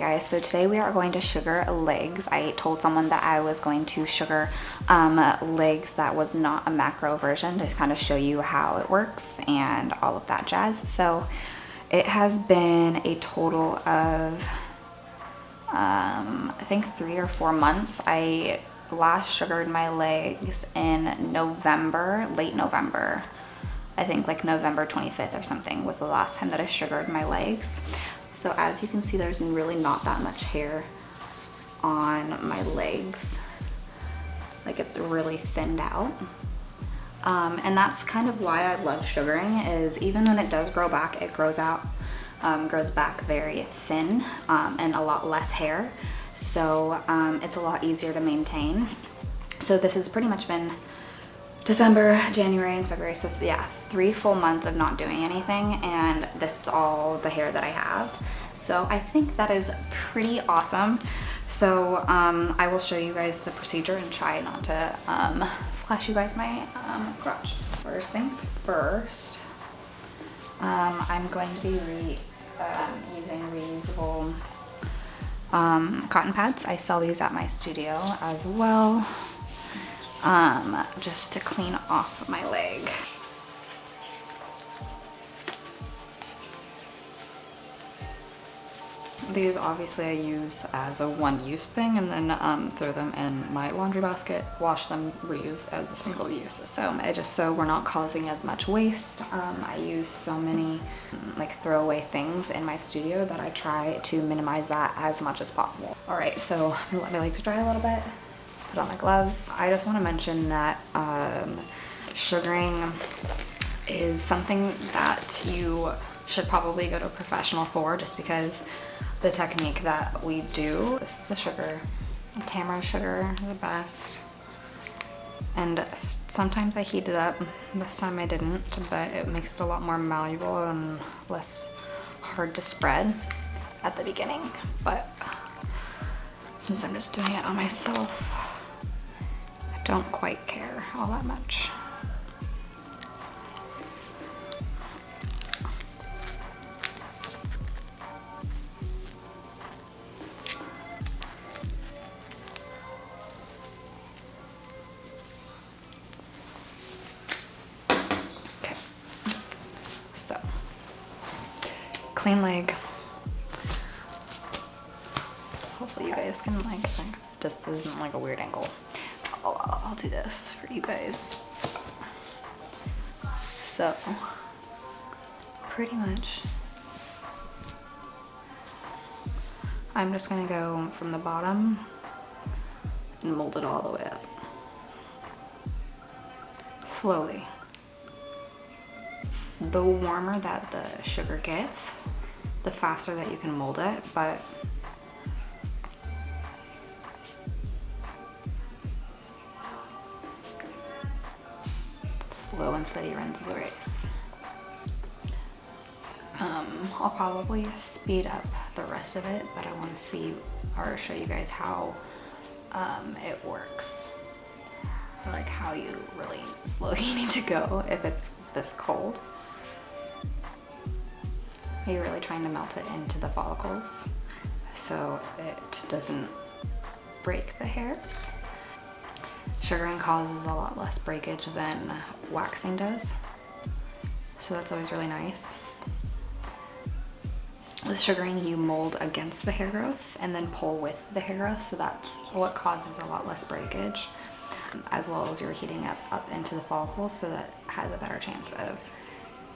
guys, so today we are going to sugar legs. I told someone that I was going to sugar legs that was not a macro version to kind of show you how it works and all of that jazz. So it has been a total of I think 3 or 4 months. I last sugared my legs in November, late November. I think like November 25th or something was the last time that I sugared my legs. So as you can see, there's really not that much hair on my legs. Like it's really thinned out. And that's kind of why I love sugaring, is even when it does grow back, it grows back very thin and a lot less hair. So it's a lot easier to maintain. So this has pretty much been December, January, and February. So yeah, 3 full months of not doing anything, and this is all the hair that I have. So I think that is pretty awesome. So I will show you guys the procedure and try not to flash you guys my crotch. First things first, I'm going to be using reusable cotton pads. I sell these at my studio as well. Just to clean off my leg. These obviously I use as a one-use thing, and then throw them in my laundry basket, wash them, reuse as a single use. So just so we're not causing as much waste, I use so many like throwaway things in my studio that I try to minimize that as much as possible. All right, so I'm gonna let my legs dry a little bit. Put on my gloves. I just want to mention that sugaring is something that you should probably go to a professional for, just because the technique that we do. This is the sugar, Tamara sugar, the best. And sometimes I heat it up. This time I didn't, but it makes it a lot more malleable and less hard to spread at the beginning. But since I'm just doing it on myself, don't quite care all that much. Okay, so clean leg. Hopefully you guys can like, just this isn't like a weird angle. I'll do this for you guys. So, pretty much, I'm just gonna go from the bottom and mold it all the way up. Slowly. The warmer that the sugar gets, the faster that you can mold it, but slow and steady runs the race. I'll probably speed up the rest of it, but I want to see or show you guys how it works. Like how you really slow you need to go if it's this cold. You're really trying to melt it into the follicles so it doesn't break the hairs. Sugaring causes a lot less breakage than waxing does, so that's always really nice. With sugaring, you mold against the hair growth and then pull with the hair growth, so that's what causes a lot less breakage, as well as you're heating up into the follicles, so that has a better chance of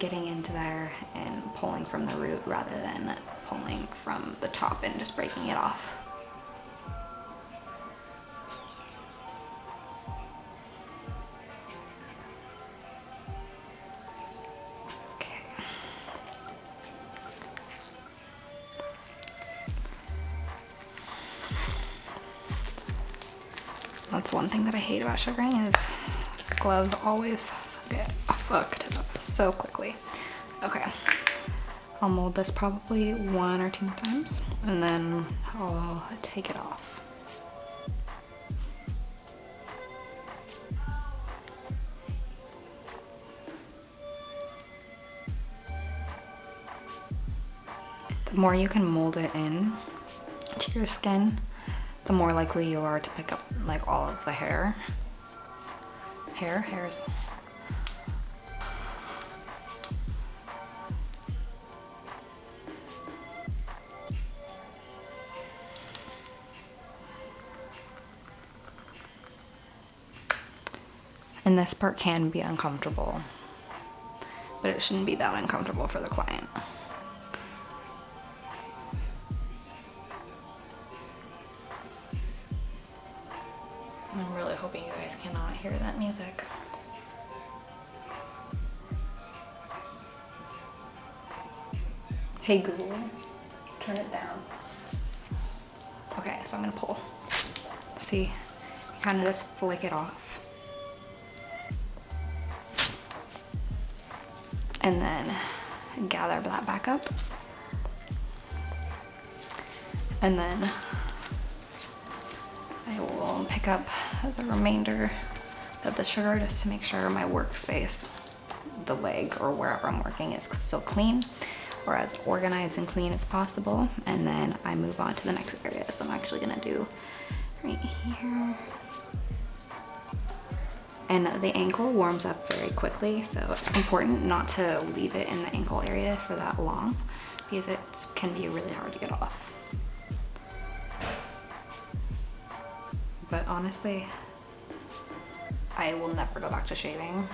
getting into there and pulling from the root rather than pulling from the top and just breaking it off. That's one thing that I hate about sugaring, is gloves always get fucked up so quickly. Okay, I'll mold this probably 1 or 2 more times, and then I'll take it off. The more you can mold it in, to your skin, the more likely you are to pick up like all of the hairs. And this part can be uncomfortable, but it shouldn't be that uncomfortable for the client. I'm really hoping you guys cannot hear that music. Hey Google, turn it down. Okay, so I'm gonna pull. See, kind of just flick it off. And then gather that back up. And then I will pick up the remainder of the sugar just to make sure my workspace, the leg or wherever I'm working, is still clean or as organized and clean as possible. And then I move on to the next area. So I'm actually gonna do right here. And the ankle warms up very quickly, so it's important not to leave it in the ankle area for that long because it can be really hard to get off. But honestly, I will never go back to shaving.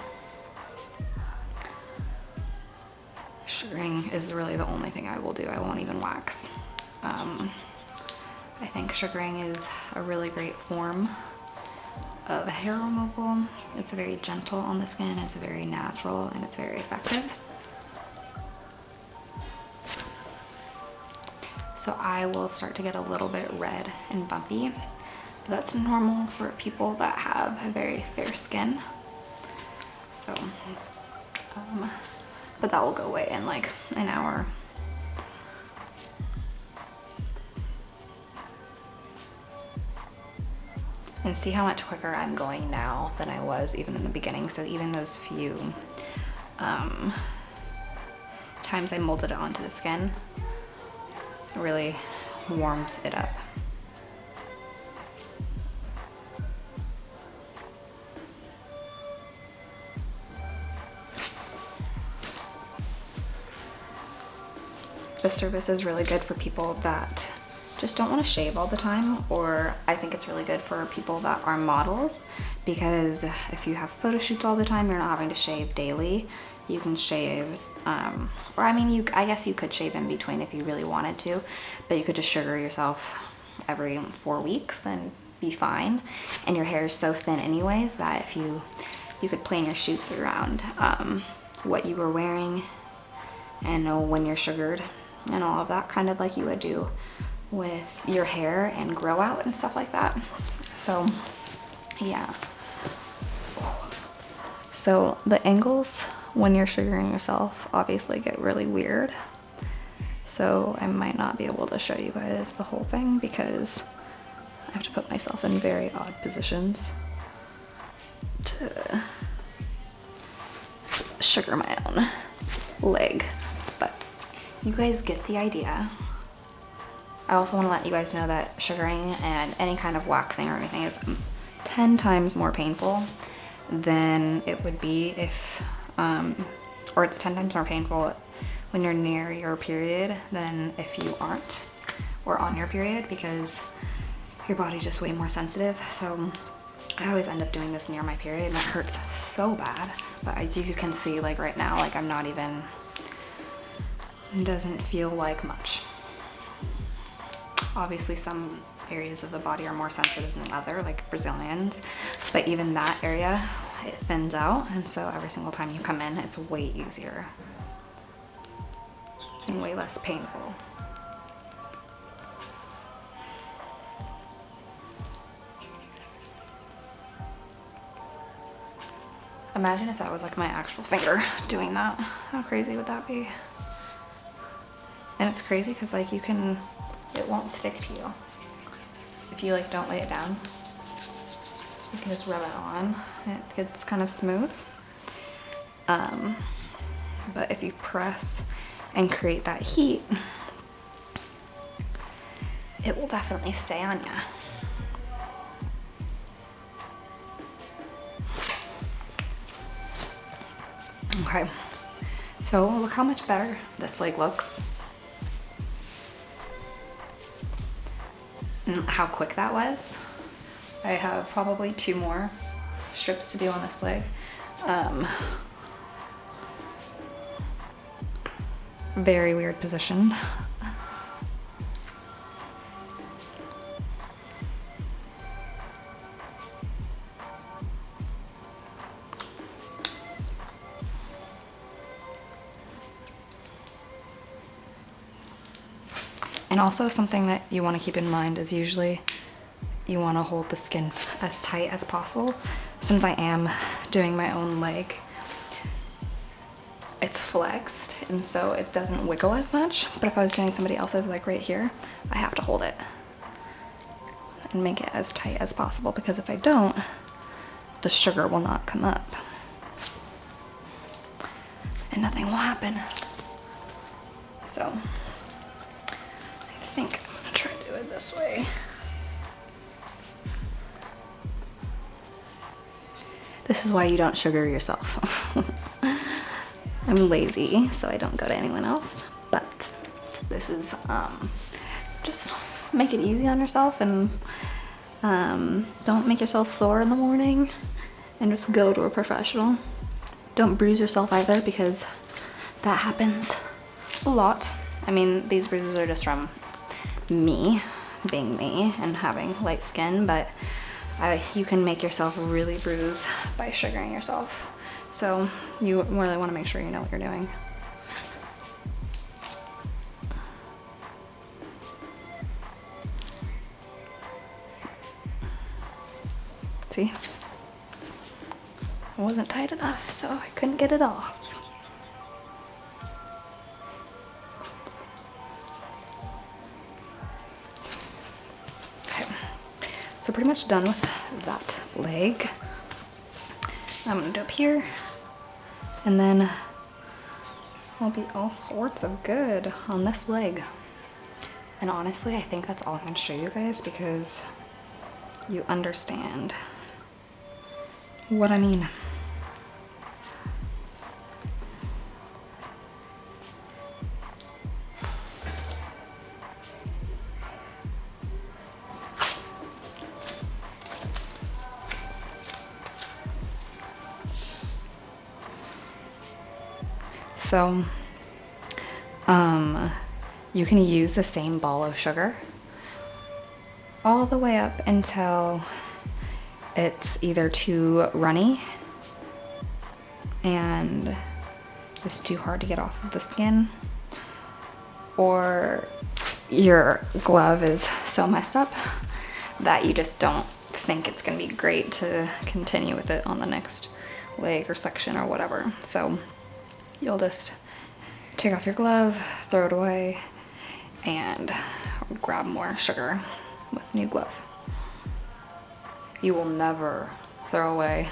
Sugaring is really the only thing I will do. I won't even wax. I think sugaring is a really great form of hair removal. It's very gentle on the skin, it's very natural, and it's very effective. So I will start to get a little bit red and bumpy. But that's normal for people that have a very fair skin. So, but that will go away in like an hour. And see how much quicker I'm going now than I was even in the beginning. So even those few times I molded it onto the skin, it really warms it up. This service is really good for people that just don't want to shave all the time, or I think it's really good for people that are models, because if you have photo shoots all the time, you're not having to shave daily. You can shave, or I mean, I guess you could shave in between if you really wanted to, but you could just sugar yourself every 4 weeks and be fine. And your hair is so thin anyways that if you could plan your shoots around what you were wearing and know when you're sugared and all of that, kind of like you would do with your hair and grow out and stuff like that. So yeah. So the angles when you're sugaring yourself obviously get really weird. So I might not be able to show you guys the whole thing because I have to put myself in very odd positions to sugar my own leg. But you guys get the idea. I also want to let you guys know that sugaring and any kind of waxing or anything is 10 times more painful than it would be if, or it's 10 times more painful when you're near your period than if you aren't, or on your period, because your body's just way more sensitive. So I always end up doing this near my period and it hurts so bad. But as you can see, like right now, like I'm not even, it doesn't feel like much. Obviously some areas of the body are more sensitive than other, like Brazilians, but even that area, it thins out, and so every single time you come in, it's way easier and way less painful. Imagine if that was like my actual finger doing that. How crazy would that be? And it's crazy because like you can, it won't stick to you. If you like don't lay it down, you can just rub it on. It gets kind of smooth. But if you press and create that heat, it will definitely stay on you. Okay, so look how much better this leg looks. And how quick that was. I have probably 2 more strips to do on this leg. Very weird position. And also something that you want to keep in mind is usually you want to hold the skin as tight as possible. Since I am doing my own leg, it's flexed and so it doesn't wiggle as much. But if I was doing somebody else's, like right here, I have to hold it and make it as tight as possible, because if I don't, the sugar will not come up and nothing will happen. So I think I'm gonna try to do it this way. This is why you don't sugar yourself. I'm lazy, so I don't go to anyone else. But this is, just make it easy on yourself, and don't make yourself sore in the morning, and just go to a professional. Don't bruise yourself either, because that happens a lot. I mean, these bruises are just from me being me and having light skin, but you can make yourself really bruise by sugaring yourself. So you really want to make sure you know what you're doing. See? It wasn't tight enough, so I couldn't get it off. So pretty much done with that leg. I'm gonna do up here, and then I'll be all sorts of good on this leg. And honestly, I think that's all I'm gonna show you guys, because you understand what I mean. So, you can use the same ball of sugar all the way up until it's either too runny and it's too hard to get off of the skin, or your glove is so messed up that you just don't think it's gonna be great to continue with it on the next leg or section or whatever. So you'll just take off your glove, throw it away, and grab more sugar with a new glove. You will never throw away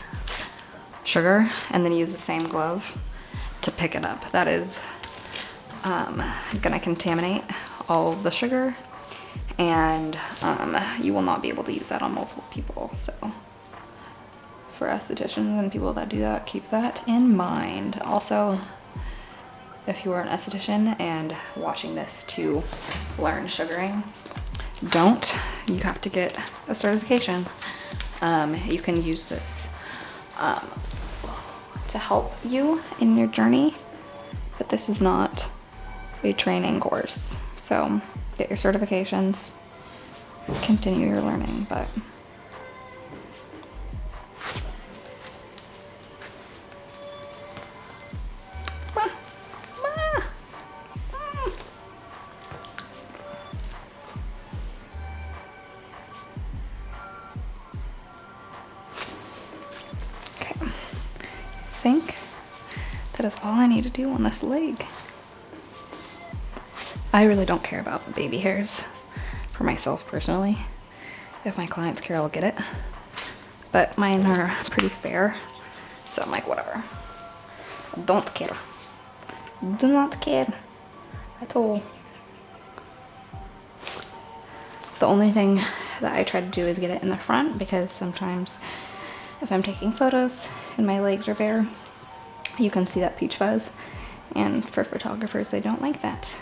sugar and then use the same glove to pick it up. That is gonna contaminate all of the sugar, and you will not be able to use that on multiple people. So for estheticians and people that do that, keep that in mind. Also, if you are an esthetician and watching this to learn sugaring, don't. You have to get a certification. You can use this to help you in your journey, but this is not a training course. So get your certifications, continue your learning, but I think that is all I need to do on this leg. I really don't care about baby hairs for myself personally. If my clients care, I'll get it. But mine are pretty fair, so I'm like, whatever. Don't care. Do not care at all. The only thing that I try to do is get it in the front, because sometimes if I'm taking photos and my legs are bare, you can see that peach fuzz. And for photographers, they don't like that.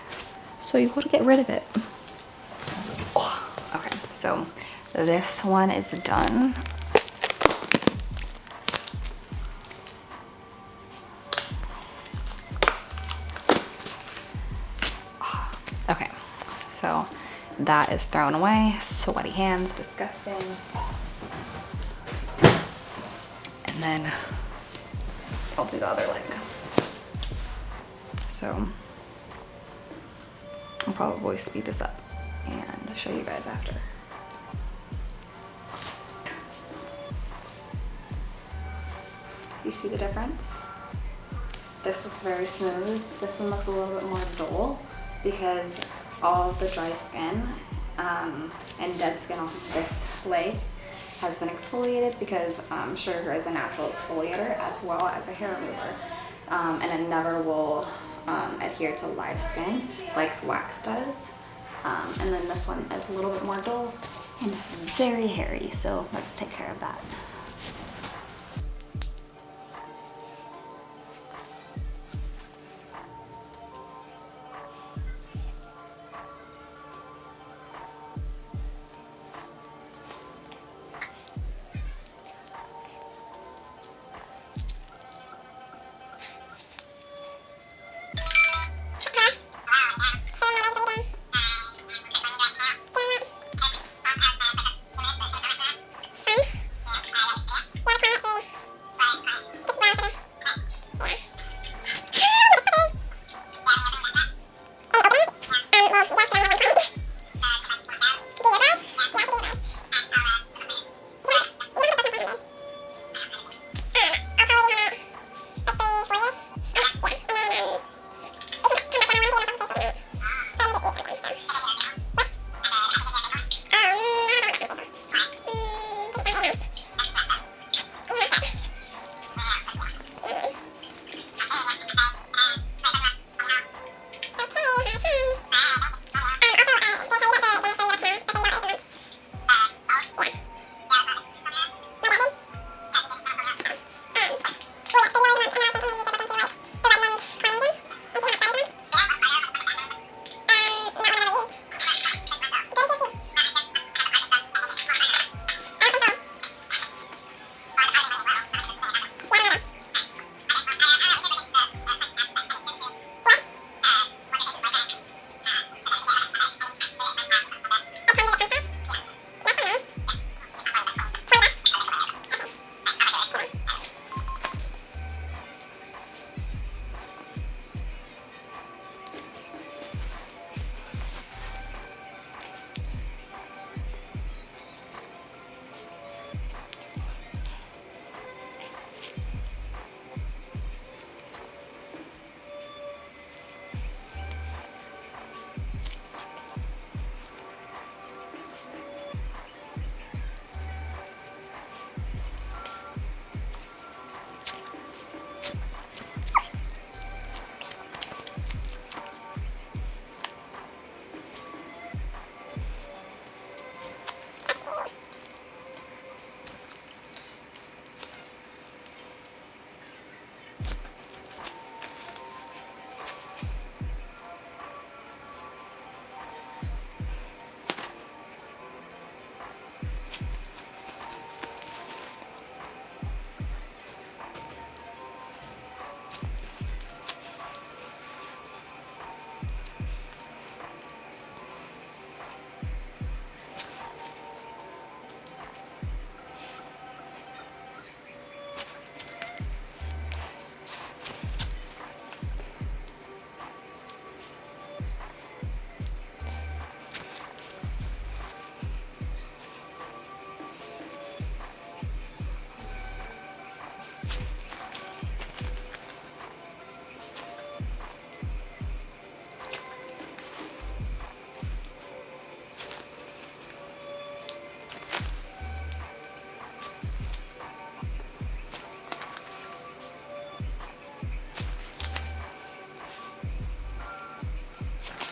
So you gotta get rid of it. Okay, so this one is done. Okay, so that is thrown away. Sweaty hands, disgusting. And then I'll do the other leg. So I'll probably speed this up and show you guys after. You see the difference? This looks very smooth. This one looks a little bit more dull because all of the dry skin and dead skin off of this leg has been exfoliated, because sugar is a natural exfoliator as well as a hair remover, and it never will adhere to live skin like wax does. And then this one is a little bit more dull and very hairy, so let's take care of that.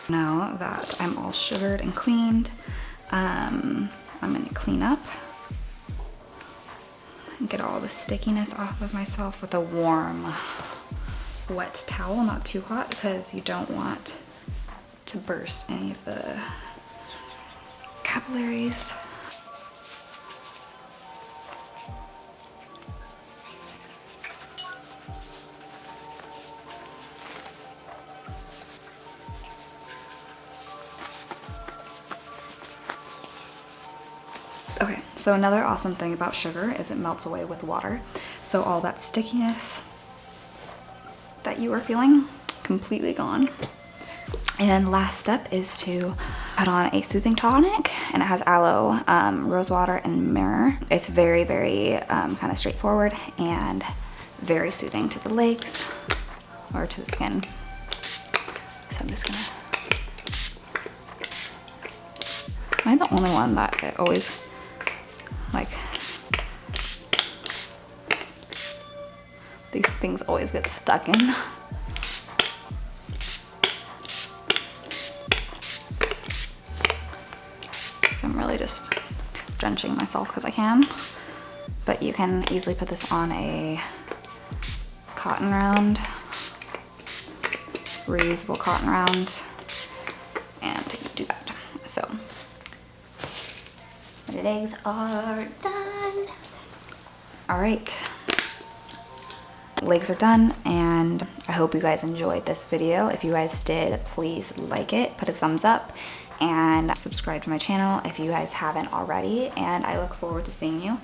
Now that I'm all sugared and cleaned, I'm gonna clean up and get all the stickiness off of myself with a warm, wet towel, not too hot because you don't want to burst any of the capillaries. Okay, so another awesome thing about sugar is it melts away with water. So all that stickiness that you were feeling, completely gone. And last step is to put on a soothing tonic, and it has aloe, rose water, and myrrh. It's very, very kind of straightforward and very soothing to the legs or to the skin. So I'm just gonna, am I the only one that it always, like, these things always get stuck in? So I'm really just drenching myself because I can, but you can easily put this on a cotton round, reusable cotton round, and do that. So my legs are done. All right, legs are done, and I hope you guys enjoyed this video. If you guys did, please like it, put a thumbs up, and subscribe to my channel if you guys haven't already, and I look forward to seeing you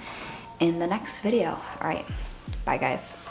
in the next video. All right, bye guys.